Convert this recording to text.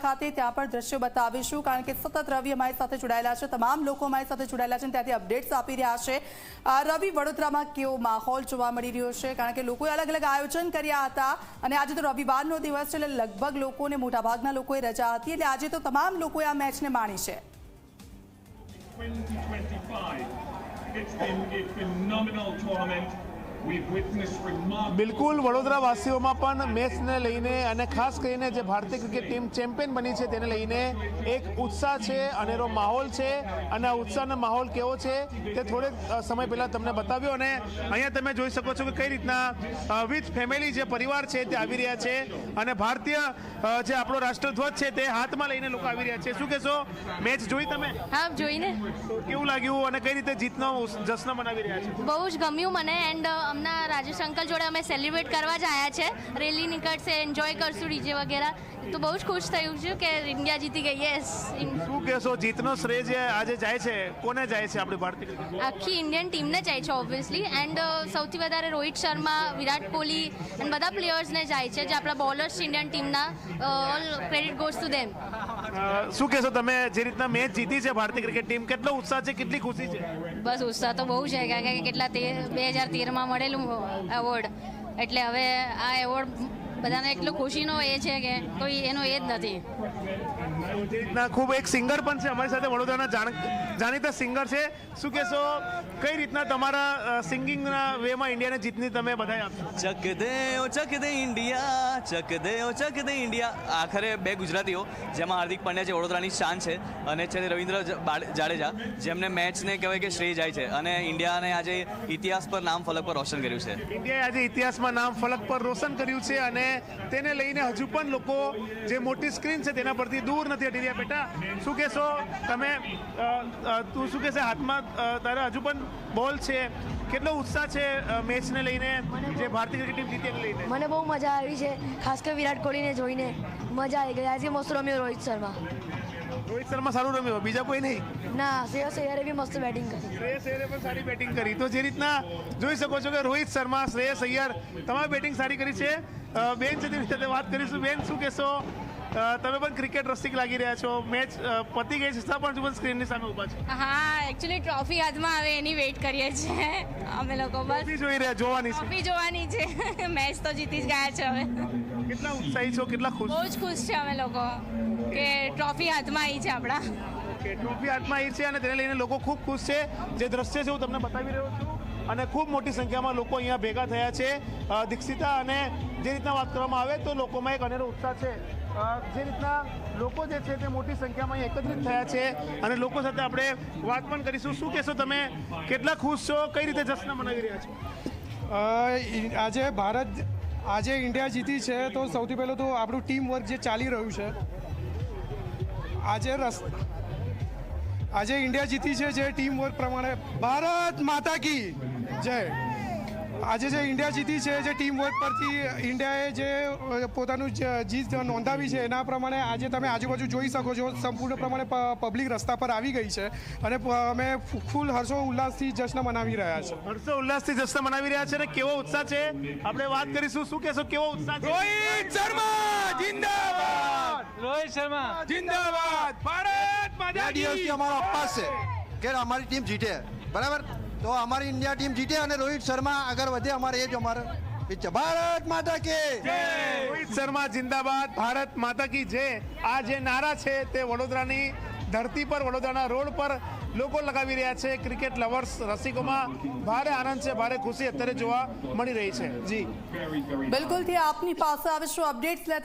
ખાતે ત્યાં પણ દ્રશ્યો બતાવીશું, કારણ કે સતત રવિ અમારી સાથે જોડાયેલા છે, તમામ લોકો અમારી સાથે જોડાયેલા છે, ત્યાંથી અપડેટ્સ આપી રહ્યા છે। રવિ, વડોદરામાં કેવો માહોલ જોવા મળી રહ્યો છે? કારણ કે લોકોએ અલગ અલગ આયોજન કર્યા હતા અને આજે તો રવિવારનો દિવસ છે, એટલે લગભગ લોકોને, મોટાભાગના લોકોએ રજા હતી, એટલે આજે તો તમામ લોકોએ આ મેચને માણી છે। 2025. It's been a phenomenal tournament. બિલકુલ, વડોદરા વાસીઓમાં પણ મેચને લઈને અને ખાસ કરીને જે ભારતીય ક્રિકેટ ટીમ ચેમ્પિયન બની છે તેને લઈને એક ઉત્સાહ છે, અનેરો માહોલ છે, અને આ ઉત્સાહનો માહોલ કેવો છે તે થોડેક સમય પહેલાં તમને બતાવ્યો। અને અહીંયા તમે જોઈ શકો છો કે કઈ રીતના વિથ ફેમિલી જે પરિવાર છે તે આવી રહ્યા છે, અને ભારતીય જે આપણો રાષ્ટ્રધ્વજ છે તે હાથમાં લઈને લોકો આવી રહ્યા છે। શું કહેશો, મેચ જોઈ તમે? હા, જોઈને કેવું લાગ્યું અને કઈ રીતે જીતનો જશ્ન મનાવી રહ્યા છે? બહુ જ ગમ્યું મને। એન્ડ હમણાં રાજેશ અંકલ જોડે અમે સેલિબ્રેટ કરવા જ આવ્યા છે, રેલી નીકળશે, એન્જોય કરશું ડીજે વગેરે, તો બહુ જ ખુશ થયું છું કે ઇન્ડિયા જીતી ગઈ। યસ। શું કહેશો, જીતનો શ્રેય જે આજે જાય છે કોને જાય છે? આપણી ભારતીય આખી ઇન્ડિયન ટીમને જાય છે ઓબ્વિયસલી, એન્ડ સૌથી વધારે રોહિત શર્મા, વિરાટ કોહલી એન્ડ બધા પ્લેયર્સને જાય છે, જે આપણા બોલર્સ છે ઇન્ડિયન ટીમના, all credit goes to them. શું કહેશો તમે, જે રીતના મેચ જીતી છે ભારતીય ક્રિકેટ ટીમ, કેટલો ઉત્સાહ છે, કેટલી ખુશી છે? બસ ઉત્સાહ તો બહુ છે, કારણ કે કેટલા 2013માં મળેલું એવોર્ડ, એટલે હવે આ એવોર્ડ બધાને એટલો ખુશીનો એ છે કે કોઈ એનો એ જ નથી। ખૂબ એક સિંગર પણ છે અમારી સાથે, વડોદરાના જાણીતા સિંગર છે। શું કહેશો, કઈ રીતના તમારા સિંગિંગના વેમાં ઇન્ડિયાને જીતની તમે બધાય આપશો? ચક દે ઇન્ડિયા, ચક દે ઇન્ડિયા। આખરે બે ગુજરાતીઓ, જેમાં હાર્દિક પંડ્યા જે વડોદરાની શાન છે, અને છે રવિન્દ્ર જાડેજા, જેમને મેચને કહેવાય કે શ્રેય જાય છે, અને ઇન્ડિયાને આજે ઇતિહાસ પર નામ ફલક પર રોશન કર્યું છે। ઇન્ડિયાએ આજે ઇતિહાસમાં નામ ફલક પર રોશન કર્યું છે, અને તેને લઈને હજુ પણ લોકો જે મોટી સ્ક્રીન છે તેના પરથી દૂર નથી હટી રહ્યા। બેટા, શું કહેશો તમે, તું શું કહેશે, હાથમાં તારે હજુ પણ બોલ છે, કેટલો ઉત્સાહ છે મેચને લઈને, જે ભારતીય ક્રિકેટ ટીમ જીતી એને લઈને? મને બહુ મજા આવી છે, ખાસ કરી વિરાટ કોહલીને જોઈને મજા આવી ગઈ। આજે મસ્ત રમ્યો રોહિત શર્મા। રોહિત શર્મા સારું રમ્યો, બીજા કોઈ નહીં? ના, શ્રેયસ અય્યરે બી મસ્ત બેટિંગ કરી। શ્રેયસ અય્યરે પણ સારી બેટિંગ કરી। તો જે રીતના જોઈ શકો છો કે રોહિત શર્મા, શ્રેયસ અય્યર તમામે બેટિંગ સારી કરી છે। બેન છે તેની સાથે વાત કરીશું। બેન, શું કહેશો, તમે પણ ક્રિકેટ રસિક લાગી રહ્યા છો, મેચ પતી ગઈ છે છતાં પણ પણ સ્ક્રીનની સામે ઊભા છો? હા, એકચ્યુઅલી ટ્રોફી હાથમાં આવે એની વેઇટ કરીએ છીએ અમે લોકો। બસ જોઈ રહ્યા, જોવાની છે, ટ્રોફી જોવાની છે। મેચ તો જીતી જ ગયા છે હવે। કેટલા ઉત્સાહી છો, કેટલા ખુશ? બહુ જ ખુશ છે અમે લોકો કે ટ્રોફી હાથમાં આવી છે આપણા। ટ્રોફી હાથમાં આવી છે અને તેને લઈને લોકો ખૂબ ખુશ છે। જે દ્રશ્ય છે હું તમને બતાવી રહ્યો છું, અને ખૂબ મોટી સંખ્યામાં લોકો અહીંયા ભેગા થયા છે। દીક્ષિતા, અને જે રીતના વાત કરવામાં આવે તો લોકોમાં એક અનેરો ઉત્સાહ છે। જે રીતના લોકો જે છે તે મોટી સંખ્યામાં અહીં એકત્રિત થયા છે, અને લોકો સાથે આપણે વાત પણ કરીશું। શું કહેશો તમે, કેટલા ખુશ છો, કઈ રીતે જશ્ન મનાવી રહ્યા છો? આજે ઇન્ડિયા જીતી છે, તો સૌથી પહેલું તો આપણું ટીમ વર્ક જે ચાલી રહ્યું છે, આજે ઇન્ડિયા જીતી છે જે ટીમ વર્ક પ્રમાણે, ભારત માતા કી જય। આજે જે ઇન્ડિયા જીતી છે, જે ટીમ વર્ક પરથી ઇન્ડિયાએ જે પોતાનું જીત નોંધાવી છે, એના પ્રમાણે આજે તમે આજુબાજુ જોઈ શકો છો, સંપૂર્ણ પ્રમાણે પબ્લિક રસ્તા પર આવી ગઈ છે, અને અમે ફૂલ હર્ષો ઉલ્લાસથી જશ્ન મનાવી રહ્યા છે। હર્ષો ઉલ્લાસથી જશ્ન મનાવી રહ્યા છે, અને કેવો ઉત્સાહ છે આપણે વાત કરીશું। શું કહેશો, કેવો ઉત્સાહ છે? રોહિત શર્મા જિંદાબાદ, રોહિત શર્મા જિંદાબાદ, ભારત માતા કી। અમારો અપવાસ છે કે અમારી ટીમ જીતે, બરાબર, તો અમારી ઇન્ડિયા ટીમ જીતે અને રોહિત શર્મા આગળ વધે, અમારે એ જ અમારે ઈચ્છા। ભારત માતા કી જય। રોહિત શર્મા જિંદાબાદ, ભારત માતા કી જય, આ જે નારા છે તે વડોદરાની ધરતી પર, વડોદરાના રોડ પર લોકો લગાવી રહ્યા છે। ક્રિકેટ લવર્સ, રસિકોમાં ભારે આનંદ છે, ભારે ખુશી અત્યારે જોવા મળી રહી છે। જી બિલકુલથી આપની પાસે આવીશું અપડેટ્સ લેતા।